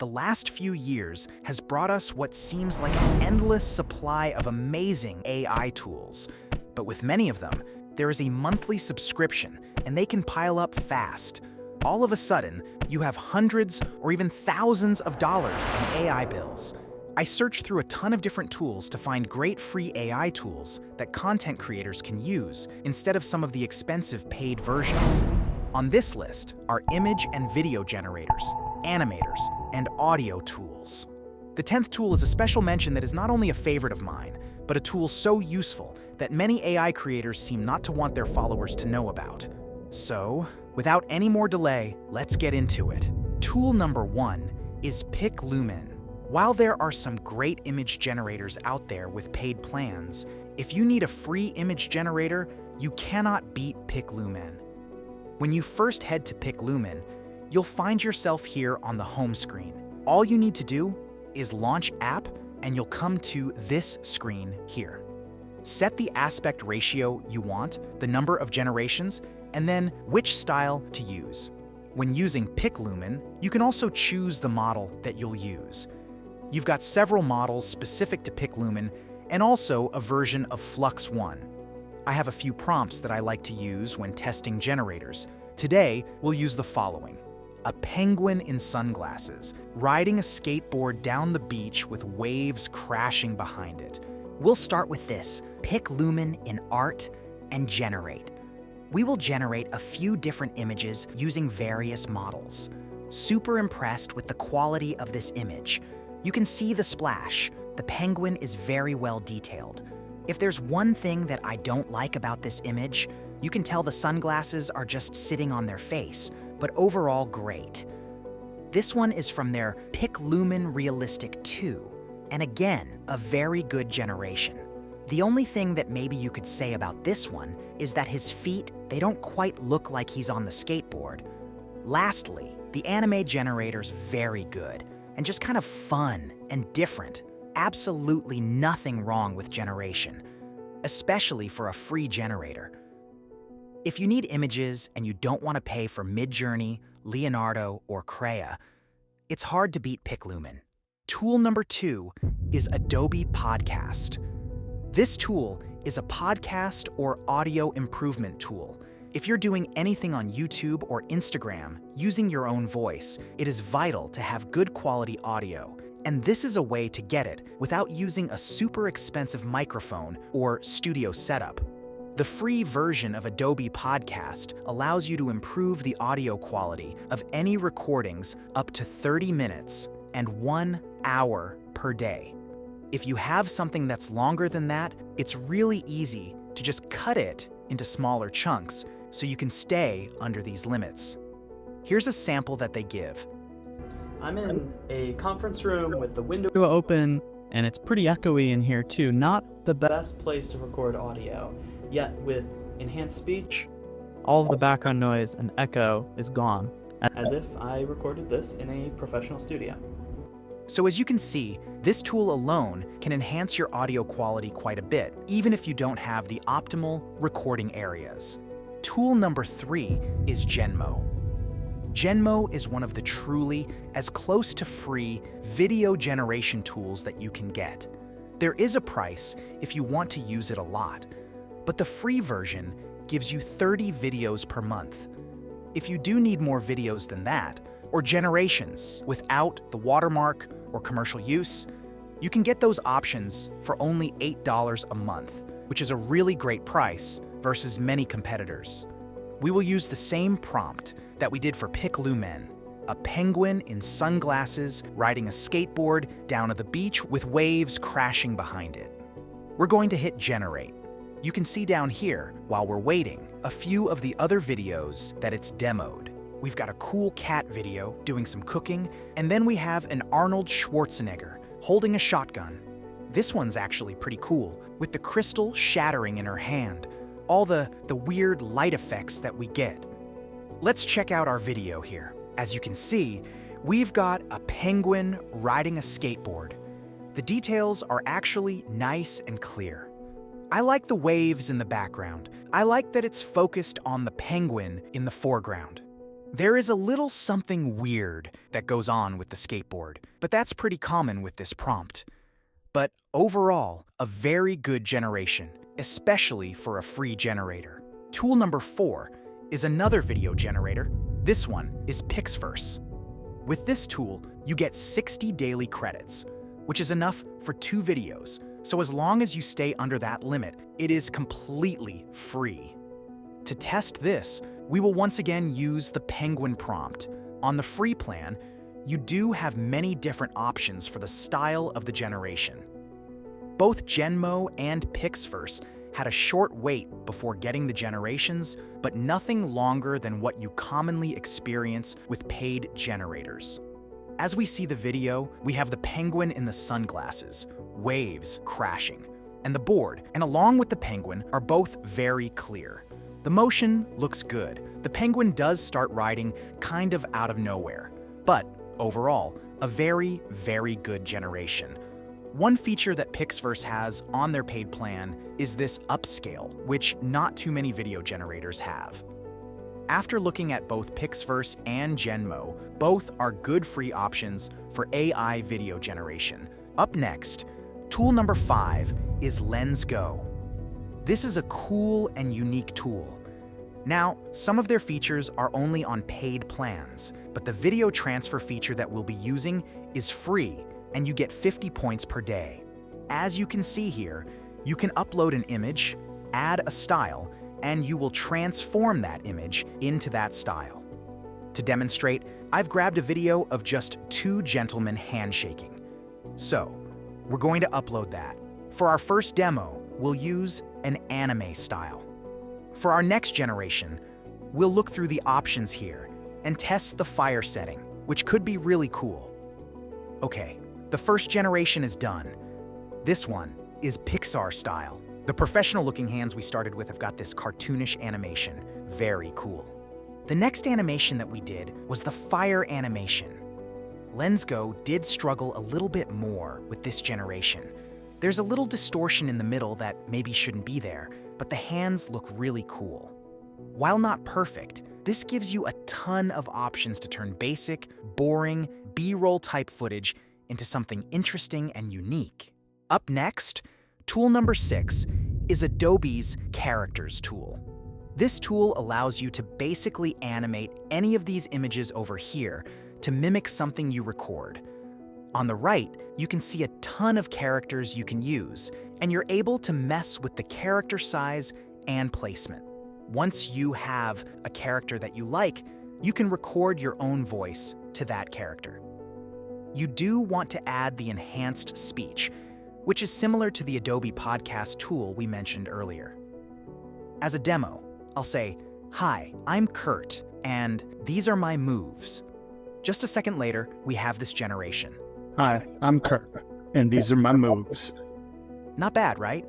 The last few years has brought us what seems like an endless supply of amazing AI tools. But with many of them, there is a monthly subscription, and they can pile up fast. All of a sudden, you have hundreds or even thousands of dollars in AI bills. I searched through a ton of different tools to find great free AI tools that content creators can use instead of some of the expensive paid versions. On this list are image and video generators, animators, and audio tools. The 10th tool is a special mention that is not only a favorite of mine, but a tool so useful that many AI creators seem not to want their followers to know about. So, without any more delay, let's get into it. Tool number 1 is PicLumen. While there are some great image generators out there with paid plans, if you need a free image generator, you cannot beat PicLumen. When you first head to PicLumen, you'll find yourself here on the home screen. All you need to do is launch app and you'll come to this screen here. Set the aspect ratio you want, the number of generations, and then which style to use. When using PicLumen, you can also choose the model that you'll use. You've got several models specific to PicLumen and also a version of Flux One. I have a few prompts that I like to use when testing generators. Today, we'll use the following. A penguin in sunglasses, riding a skateboard down the beach with waves crashing behind it. We'll start with this, PicLumen in art and generate. We will generate a few different images using various models. Super impressed with the quality of this image. You can see the splash. The penguin is very well detailed. If there's one thing that I don't like about this image, you can tell the sunglasses are just sitting on their face, but overall great. This one is from their PicLumen Realistic 2, and again, a very good generation. The only thing that maybe you could say about this one is that his feet, they don't quite look like he's on the skateboard. Lastly, the Animate generator's very good, and just kind of fun and different. Absolutely nothing wrong with generation, especially for a free generator. If you need images and you don't want to pay for Midjourney, Leonardo, or Crea, it's hard to beat PicLumen. Tool number 2 is Adobe Podcast. This tool is a podcast or audio improvement tool. If you're doing anything on YouTube or Instagram using your own voice, it is vital to have good quality audio. And this is a way to get it without using a super expensive microphone or studio setup. The free version of Adobe Podcast allows you to improve the audio quality of any recordings up to 30 minutes and 1 hour per day. If you have something that's longer than that, it's really easy to just cut it into smaller chunks so you can stay under these limits. Here's a sample that they give. I'm in a conference room with the window open, and it's pretty echoey in here too. Not the best place to record audio, yet with enhanced speech, all of the background noise and echo is gone, as if I recorded this in a professional studio. So as you can see, this tool alone can enhance your audio quality quite a bit, even if you don't have the optimal recording areas. Tool number 3 is Genmo. Genmo is one of the truly as close to free video generation tools that you can get. There is a price if you want to use it a lot, but the free version gives you 30 videos per month. If you do need more videos than that, or generations without the watermark or commercial use, you can get those options for only $8 a month, which is a really great price versus many competitors. We will use the same prompt that we did for PicLumen, a penguin in sunglasses riding a skateboard down at the beach with waves crashing behind it. We're going to hit generate. You can see down here, while we're waiting, a few of the other videos that it's demoed. We've got a cool cat video doing some cooking, and then we have an Arnold Schwarzenegger holding a shotgun. This one's actually pretty cool, with the crystal shattering in her hand, all the weird light effects that we get. Let's check out our video here. As you can see, we've got a penguin riding a skateboard. The details are actually nice and clear. I like the waves in the background. I like that it's focused on the penguin in the foreground. There is a little something weird that goes on with the skateboard, but that's pretty common with this prompt. But overall, a very good generation, especially for a free generator. Tool number 4 is another video generator. This one is PicVerse. With this tool, you get 60 daily credits, which is enough for 2 videos. So as long as you stay under that limit, it is completely free. To test this, we will once again use the penguin prompt. On the free plan, you do have many different options for the style of the generation. Both Genmo and PicVerse had a short wait before getting the generations, but nothing longer than what you commonly experience with paid generators. As we see the video, we have the penguin in the sunglasses, waves crashing, and the board, and along with the penguin, are both very clear. The motion looks good. The penguin does start riding kind of out of nowhere, but overall, a very, very good generation. One feature that PicVerse has on their paid plan is this upscale, which not too many video generators have. After looking at both PicVerse and Genmo, both are good free options for AI video generation. Up next, tool number 5 is LensGo. This is a cool and unique tool. Now, some of their features are only on paid plans, but the video transfer feature that we'll be using is free, and you get 50 points per day. As you can see here, you can upload an image, add a style, and you will transform that image into that style. To demonstrate, I've grabbed a video of just 2 gentlemen handshaking. So, we're going to upload that. For our first demo, we'll use an anime style. For our next generation, we'll look through the options here and test the fire setting, which could be really cool. Okay, the first generation is done. This one is Pixar style. The professional-looking hands we started with have got this cartoonish animation. Very cool. The next animation that we did was the fire animation. LensGo did struggle a little bit more with this generation. There's a little distortion in the middle that maybe shouldn't be there, but the hands look really cool. While not perfect, this gives you a ton of options to turn basic, boring, B-roll type footage into something interesting and unique. Up next, tool number 6 is Adobe's Characters tool. This tool allows you to basically animate any of these images over here to mimic something you record. On the right, you can see a ton of characters you can use, and you're able to mess with the character size and placement. Once you have a character that you like, you can record your own voice to that character. You do want to add the enhanced speech, which is similar to the Adobe podcast tool we mentioned earlier. As a demo, I'll say, "Hi, I'm Kurt, and these are my moves." Just a second later, we have this generation. Hi, I'm Kurt, and these are my moves. Not bad, right?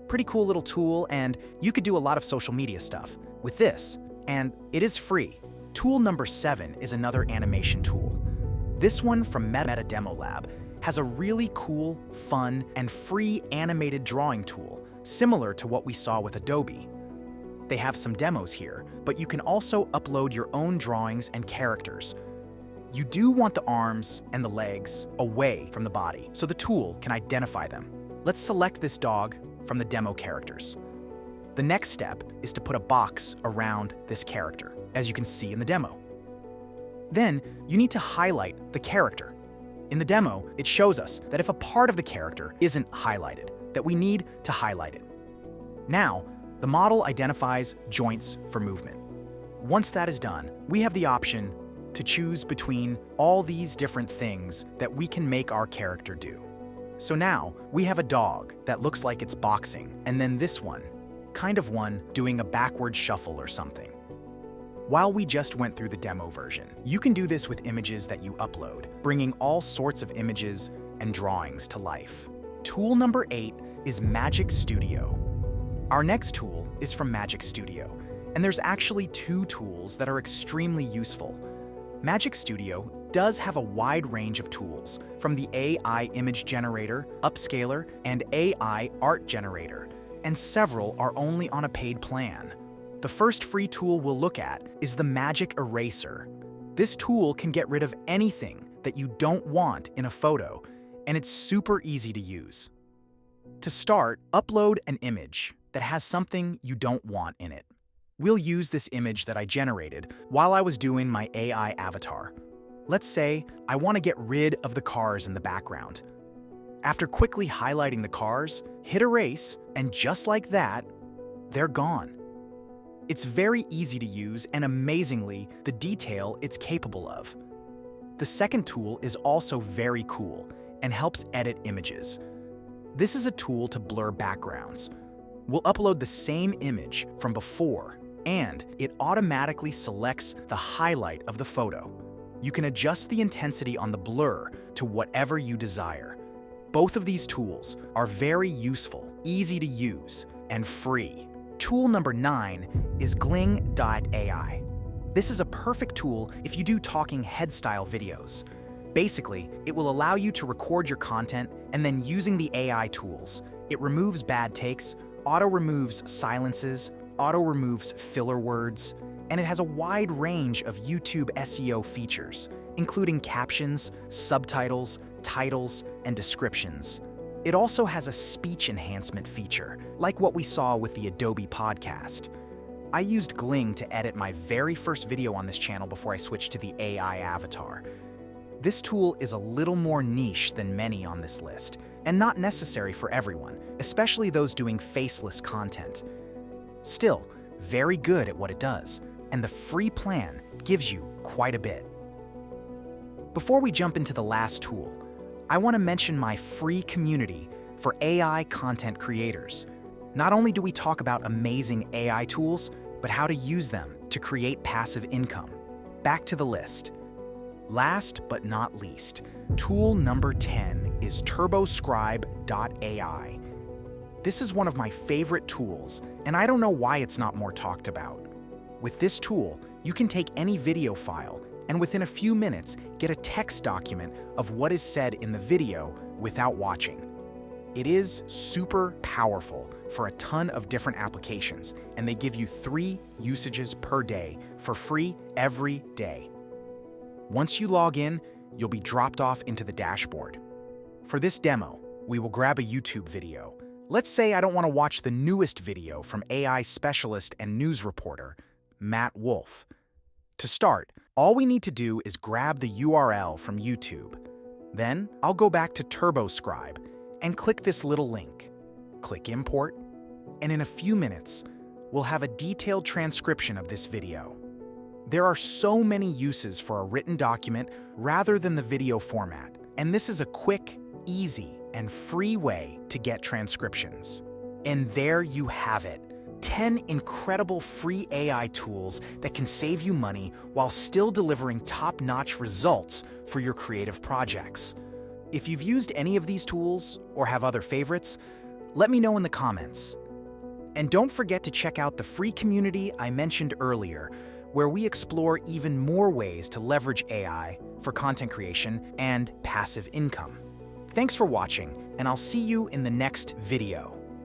Pretty cool little tool, and you could do a lot of social media stuff with this, and it is free. Tool number 7 is another animation tool. This one from Meta Demo Lab has a really cool, fun, and free animated drawing tool, similar to what we saw with Adobe. They have some demos here, but you can also upload your own drawings and characters. You do want the arms and the legs away from the body, so the tool can identify them. Let's select this dog from the demo characters. The next step is to put a box around this character, as you can see in the demo. Then, you need to highlight the character. In the demo, it shows us that if a part of the character isn't highlighted, that we need to highlight it. Now, the model identifies joints for movement. Once that is done, we have the option to choose between all these different things that we can make our character do. So now, we have a dog that looks like it's boxing, and then this one, kind of one doing a backward shuffle or something. While we just went through the demo version, you can do this with images that you upload, bringing all sorts of images and drawings to life. Tool number 8 is Magic Studio. Our next tool is from Magic Studio, and there's actually 2 tools that are extremely useful. Magic Studio does have a wide range of tools, from the AI image generator, upscaler, and AI art generator, and several are only on a paid plan. The first free tool we'll look at is the Magic Eraser. This tool can get rid of anything that you don't want in a photo, and it's super easy to use. To start, upload an image that has something you don't want in it. We'll use this image that I generated while I was doing my AI avatar. Let's say I want to get rid of the cars in the background. After quickly highlighting the cars, hit erase, and just like that, they're gone. It's very easy to use and amazingly, the detail it's capable of. The second tool is also very cool and helps edit images. This is a tool to blur backgrounds. We'll upload the same image from before, and it automatically selects the highlight of the photo. You can adjust the intensity on the blur to whatever you desire. Both of these tools are very useful, easy to use, and free. Tool number 9 is Gling.ai. This is a perfect tool if you do talking head-style videos. Basically, it will allow you to record your content and then using the AI tools, it removes bad takes, auto-removes silences, auto-removes filler words, and it has a wide range of YouTube SEO features, including captions, subtitles, titles, and descriptions. It also has a speech enhancement feature, like what we saw with the Adobe podcast. I used Gling to edit my very first video on this channel before I switched to the AI avatar. This tool is a little more niche than many on this list, and not necessary for everyone, especially those doing faceless content. Still, very good at what it does, and the free plan gives you quite a bit. Before we jump into the last tool, I want to mention my free community for AI content creators. Not only do we talk about amazing AI tools, but how to use them to create passive income. Back to the list. Last but not least, tool number 10 is Turboscribe.ai. This is one of my favorite tools, and I don't know why it's not more talked about. With this tool, you can take any video file and within a few minutes get a text document of what is said in the video without watching. It is super powerful for a ton of different applications, and they give you 3 usages per day for free every day. Once you log in, you'll be dropped off into the dashboard. For this demo, we will grab a YouTube video. Let's say I don't want to watch the newest video from AI specialist and news reporter, Matt Wolf. To start, all we need to do is grab the URL from YouTube. Then I'll go back to Turboscribe and click this little link. Click Import, and in a few minutes, we'll have a detailed transcription of this video. There are so many uses for a written document rather than the video format, and this is a quick, easy, and free way to get transcriptions. And there you have it. 10 incredible free AI tools that can save you money while still delivering top-notch results for your creative projects. If you've used any of these tools or have other favorites, let me know in the comments. And don't forget to check out the free community I mentioned earlier, where we explore even more ways to leverage AI for content creation and passive income. Thanks for watching, and I'll see you in the next video.